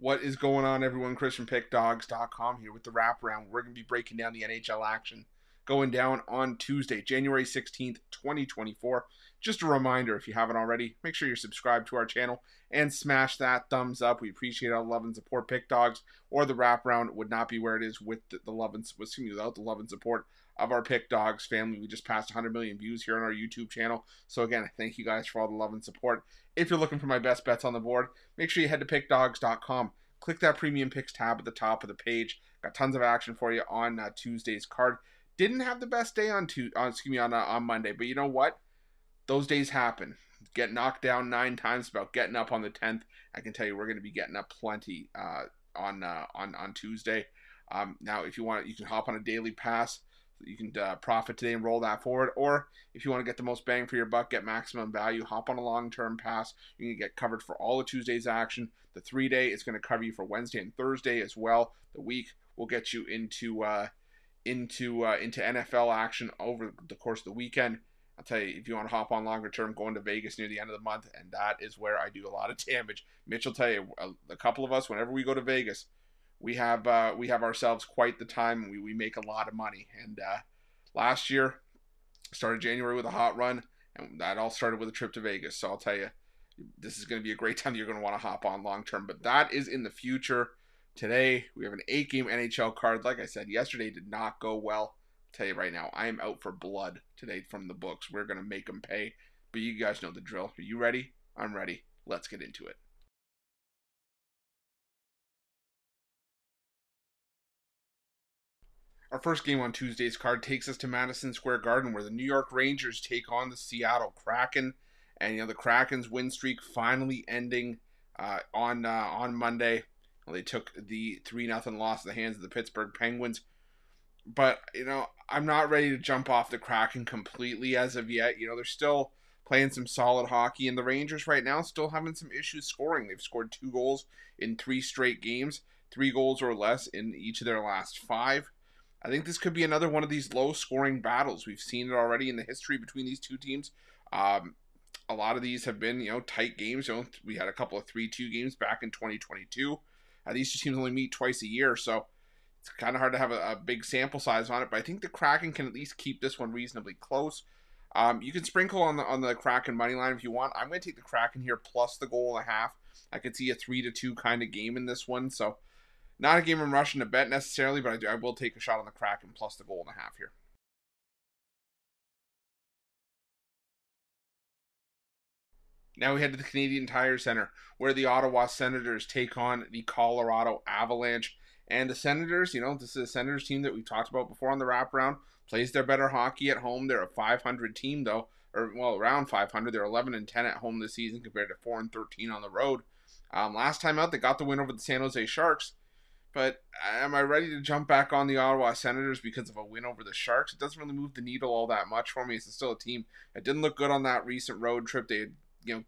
What is going on, everyone? Chris from Pickdawgz.com here with the Wraparound. We're going to be breaking down the NHL action going down on Tuesday, January 16th, 2024. Just a reminder, if you haven't already, make sure you're subscribed to our channel and smash that thumbs up. We appreciate all the love and support. Pickdawgz or the Wraparound would not be where it is with the love and without the love and support of our Pickdawgz family. We just passed 100 million views here on our YouTube channel. So again, thank you guys for all the love and support. If you're looking for my best bets on the board, make sure you head to Pickdawgz.com. Click that premium picks tab at the top of the page. Got tons of action for you on Tuesday's card. Didn't have the best day on Monday, but you know what? Those days happen. Get knocked down 9 times about getting up on the 10th. I can tell you we're going to be getting up plenty on Tuesday. Now, if you want, you can hop on a daily pass. You can profit today and roll that forward. Or if you want to get the most bang for your buck, get maximum value, hop on a long-term pass. You can get covered for all of Tuesday's action. The 3-day is going to cover you for Wednesday and Thursday as well. The week will get you into NFL action over the course of the weekend. I'll tell you, if you want to hop on longer term, going to Vegas near the end of the month, and that is where I do a lot of damage. Mitch will tell you, a couple of us, whenever we go to Vegas, we have ourselves quite the time. We make a lot of money. And last year, started January with a hot run, and that all started with a trip to Vegas. So I'll tell you, this is going to be a great time. You're going to want to hop on long term, but that is in the future. Today, we have an 8-game NHL card. Like I said, yesterday did not go well. I'll tell you right now, I am out for blood today from the books. We're going to make them pay. But you guys know the drill. Are you ready? I'm ready. Let's get into it. Our first game on Tuesday's card takes us to Madison Square Garden, where the New York Rangers take on the Seattle Kraken. And, the Kraken's win streak finally ending on Monday. They took the 3-0 loss at the hands of the Pittsburgh Penguins. But, I'm not ready to jump off the Kraken completely as of yet. They're still playing some solid hockey. And the Rangers right now still having some issues scoring. They've scored 2 goals in 3 straight games. 3 goals or less in each of their last 5. I think this could be another one of these low-scoring battles. We've seen it already in the history between these two teams. A lot of these have been, tight games. We had a couple of 3-2 games back in 2022. These two teams only meet twice a year, so it's kind of hard to have a big sample size on it. But I think the Kraken can at least keep this one reasonably close. You can sprinkle on the Kraken money line if you want. I'm going to take the Kraken here plus the 1.5. I could see a 3-2 kind of game in this one. So not a game I'm rushing to bet necessarily, but I will take a shot on the Kraken plus the 1.5 here. Now we head to the Canadian Tire Center, where the Ottawa Senators take on the Colorado Avalanche. And the Senators, this is a Senators team that we've talked about before on the Wraparound, plays their better hockey at home. They're a 500 team, though, around 500. They're 11-10 at home this season compared to 4-13 on the road. Last time out, they got the win over the San Jose Sharks. But am I ready to jump back on the Ottawa Senators because of a win over the Sharks? It doesn't really move the needle all that much for me. It's still a team that didn't look good on that recent road trip. They had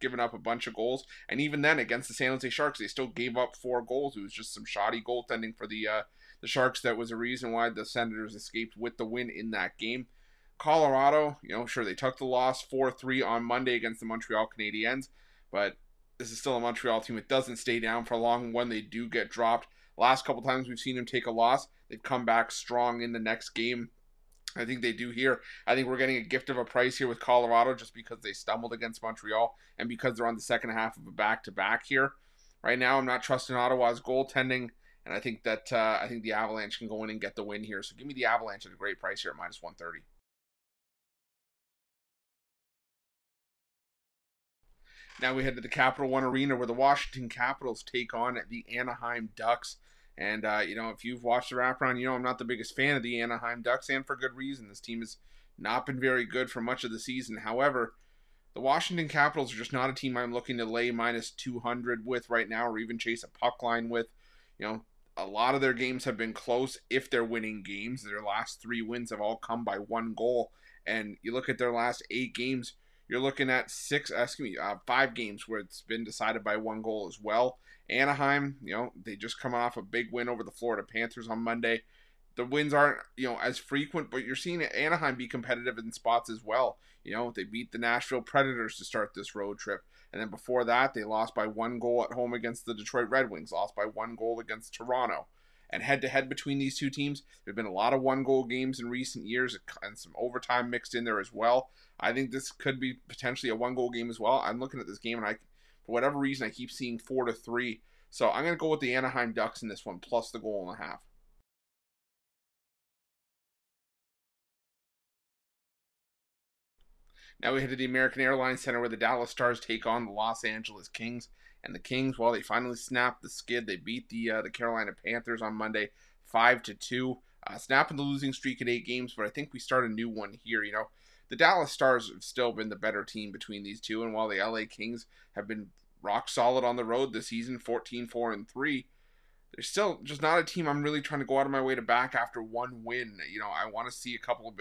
given up a bunch of goals, and even then against the San Jose Sharks, they still gave up 4 goals. It was just some shoddy goaltending for the Sharks that was a reason why the Senators escaped with the win in that game. Colorado, sure, they took the loss 4-3 on Monday against the Montreal Canadiens, but this is still a Montreal team that doesn't stay down for long when they do get dropped. Last couple times we've seen them take a loss, they've come back strong in the next game. I think they do here. I think we're getting a gift of a price here with Colorado just because they stumbled against Montreal and because they're on the second half of a back-to-back here. Right now, I'm not trusting Ottawa's goaltending, and I think that the Avalanche can go in and get the win here. So give me the Avalanche at a great price here at minus 130. Now we head to the Capital One Arena where the Washington Capitals take on the Anaheim Ducks. And, if you've watched the Wraparound, I'm not the biggest fan of the Anaheim Ducks, and for good reason. This team has not been very good for much of the season. However, the Washington Capitals are just not a team I'm looking to lay minus 200 with right now, or even chase a puck line with. A lot of their games have been close if they're winning games. Their last 3 wins have all come by 1 goal. And you look at their last 8 games, you're looking at 5 games where it's been decided by 1 goal as well. Anaheim, they just come off a big win over the Florida Panthers on Monday. the wins aren't, as frequent, but you're seeing Anaheim be competitive in spots as well. They beat the Nashville Predators to start this road trip. And then before that, they lost by 1 goal at home against the Detroit Red Wings, lost by 1 goal against Toronto. And head to head between these two teams, there have been a lot of 1 goal games in recent years and some overtime mixed in there as well. I think this could be potentially a 1 goal game as well. I'm looking at this game, and for whatever reason, I keep seeing 4-3. So I'm going to go with the Anaheim Ducks in this one, plus the 1.5 goals. Now we head to the American Airlines Center where the Dallas Stars take on the Los Angeles Kings. And the Kings, well, they finally snapped the skid. They beat the Carolina Panthers on Monday 5-2. Snapping the losing streak at 8 games, but I think we start a new one here. The Dallas Stars have still been the better team between these two. And while the LA Kings have been rock solid on the road this season, 14-4-3, they're still just not a team I'm really trying to go out of my way to back after one win. I want to see a couple of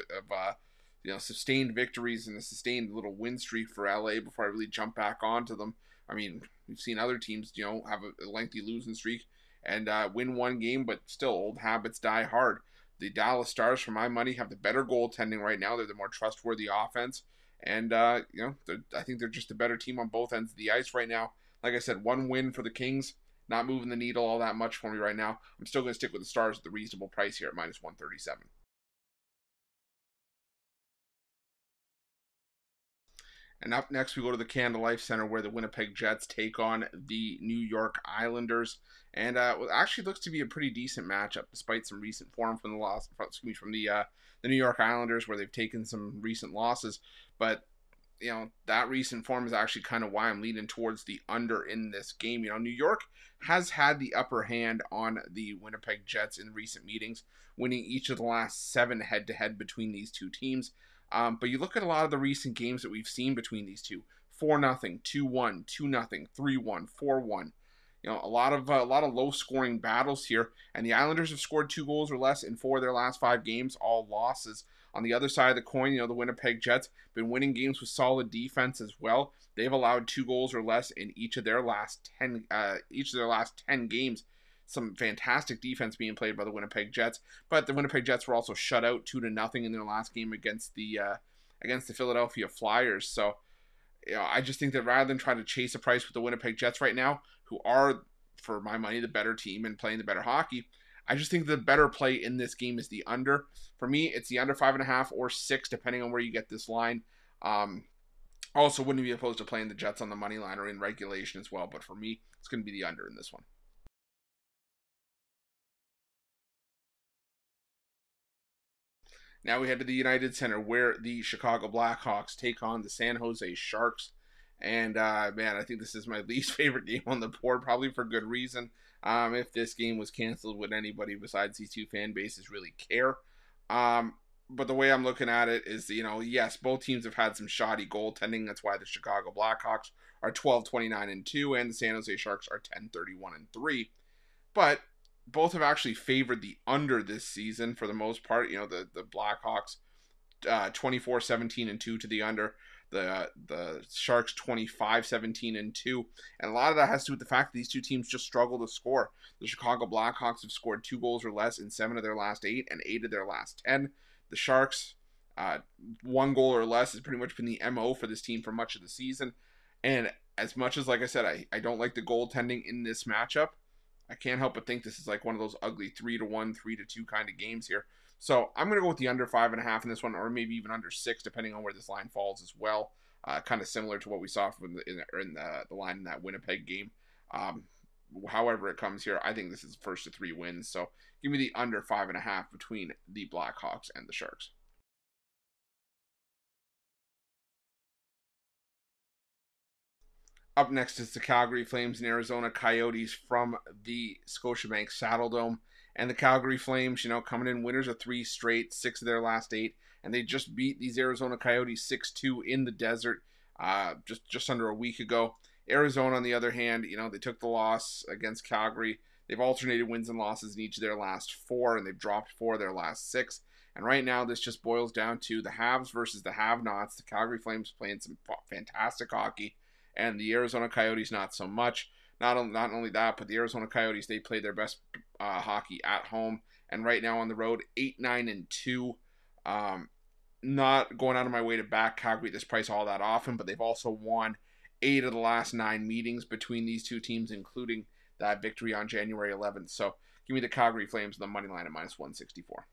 sustained victories and a sustained little win streak for LA before I really jump back onto them. I mean, we've seen other teams, have a lengthy losing streak and win one game, but still old habits die hard. The Dallas Stars, for my money, have the better goaltending right now. They're the more trustworthy offense. And, I think they're just a better team on both ends of the ice right now. Like I said, one win for the Kings, not moving the needle all that much for me right now. I'm still going to stick with the Stars at the reasonable price here at minus 137. And up next, we go to the Canada Life Center where the Winnipeg Jets take on the New York Islanders. And it actually looks to be a pretty decent matchup, despite some recent form from the New York Islanders, where they've taken some recent losses. But that recent form is actually kind of why I'm leaning towards the under in this game. New York has had the upper hand on the Winnipeg Jets in recent meetings, winning each of the last 7 head-to-head between these two teams. But you look at a lot of the recent games that we've seen between these two: 4-0, 2-1, 2-0, 3-1, 4-1. A lot of low-scoring battles here, and the Islanders have scored 2 goals or less in 4 of their last 5 games, all losses. On the other side of the coin, the Winnipeg Jets been winning games with solid defense as well. They've allowed 2 goals or less in each of their last 10 games. Some fantastic defense being played by the Winnipeg Jets, but the Winnipeg Jets were also shut out 2-0 in their last game against the Philadelphia Flyers. So, I just think that rather than try to chase a price with the Winnipeg Jets right now, who are, for my money, the better team and playing the better hockey, I just think the better play in this game is the under. For me, it's the under 5.5 or 6, depending on where you get this line. Also, wouldn't be opposed to playing the Jets on the money line or in regulation as well, but for me, it's going to be the under in this one. Now we head to the United Center where the Chicago Blackhawks take on the San Jose Sharks. And, man, I think this is my least favorite game on the board, probably for good reason. If this game was canceled, would anybody besides these two fan bases really care? But the way I'm looking at it is, yes, both teams have had some shoddy goaltending. That's why the Chicago Blackhawks are 12-29-2 and the San Jose Sharks are 10-31-3. But both have actually favored the under this season for the most part. The Blackhawks 24-17-2 to the under. The Sharks 25-17-2. And a lot of that has to do with the fact that these two teams just struggle to score. The Chicago Blackhawks have scored 2 goals or less in 7 of their last 8 and 8 of their last 10. The Sharks, 1 goal or less has pretty much been the MO for this team for much of the season. And as much as, like I said, I don't like the goaltending in this matchup, I can't help but think this is like one of those ugly 3-1, 3-2 kind of games here. So I'm going to go with the under 5.5 in this one, or maybe even under 6, depending on where this line falls as well. Kind of similar to what we saw from the line in that Winnipeg game. However it comes here, I think this is first to 3 wins. So give me the under 5.5 between the Blackhawks and the Sharks. Up next is the Calgary Flames and Arizona Coyotes from the Scotiabank Saddledome. And the Calgary Flames, coming in winners of 3 straight, 6 of their last 8. And they just beat these Arizona Coyotes 6-2 in the desert just under a week ago. Arizona, on the other hand, they took the loss against Calgary. They've alternated wins and losses in each of their last 4, and they've dropped 4 of their last 6. And right now, this just boils down to the haves versus the have-nots. The Calgary Flames playing some fantastic hockey, and the Arizona Coyotes not so much. Not only that, but the Arizona Coyotes, they play their best hockey at home, and right now on the road 8-9-2. Not going out of my way to back Calgary at this price all that often, but they've also won 8 of the last 9 meetings between these two teams, including that victory on January 11th. So give me the Calgary Flames on the money line at -164.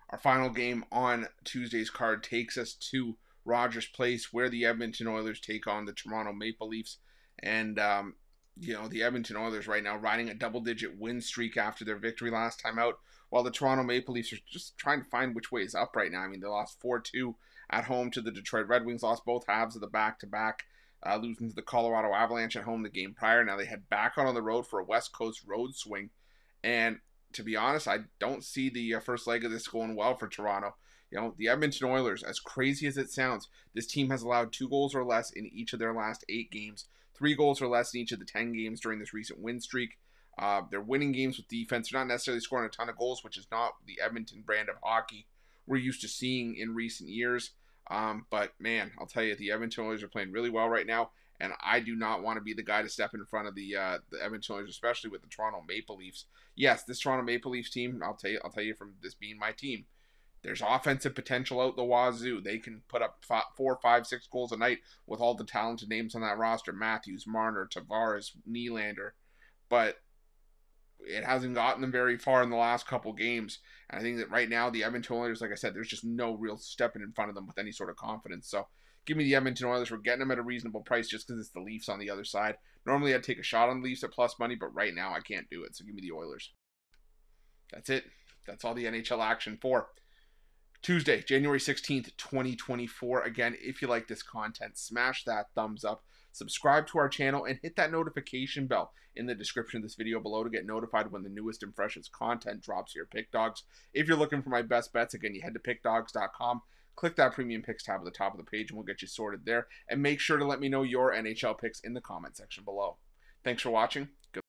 Our final game on Tuesday's card takes us to Rogers Place, where the Edmonton Oilers take on the Toronto Maple Leafs. And, the Edmonton Oilers right now riding a double-digit win streak after their victory last time out, while the Toronto Maple Leafs are just trying to find which way is up right now. I mean, they lost 4-2 at home to the Detroit Red Wings, lost both halves of the back-to-back, losing to the Colorado Avalanche at home the game prior. Now they head back on the road for a West Coast road swing, and to be honest, I don't see the first leg of this going well for Toronto. The Edmonton Oilers, as crazy as it sounds, this team has allowed 2 goals or less in each of their last 8 games, 3 goals or less in each of the 10 games during this recent win streak. They're winning games with defense. They're not necessarily scoring a ton of goals, which is not the Edmonton brand of hockey we're used to seeing in recent years. But, man, I'll tell you, the Edmonton Oilers are playing really well right now, and I do not want to be the guy to step in front of the Edmonton Oilers, especially with the Toronto Maple Leafs. Yes, this Toronto Maple Leafs team, I'll tell you from this being my team, there's offensive potential out the wazoo. They can put up 4, 5, 6 goals a night with all the talented names on that roster: Matthews, Marner, Tavares, Nylander. But it hasn't gotten them very far in the last couple games. And I think that right now the Edmonton Oilers, like I said, there's just no real stepping in front of them with any sort of confidence. So give me the Edmonton Oilers. We're getting them at a reasonable price just because it's the Leafs on the other side. Normally I'd take a shot on the Leafs at plus money, but right now I can't do it. So give me the Oilers. That's it. That's all the NHL action for Tuesday, January 16th, 2024. Again, if you like this content, smash that thumbs up, subscribe to our channel, and hit that notification bell in the description of this video below to get notified when the newest and freshest content drops here. Pick Dawgz. If you're looking for my best bets, again, you head to pickdawgz.com, click that premium picks tab at the top of the page, and we'll get you sorted there. And make sure to let me know your NHL picks in the comment section below. Thanks for watching. Good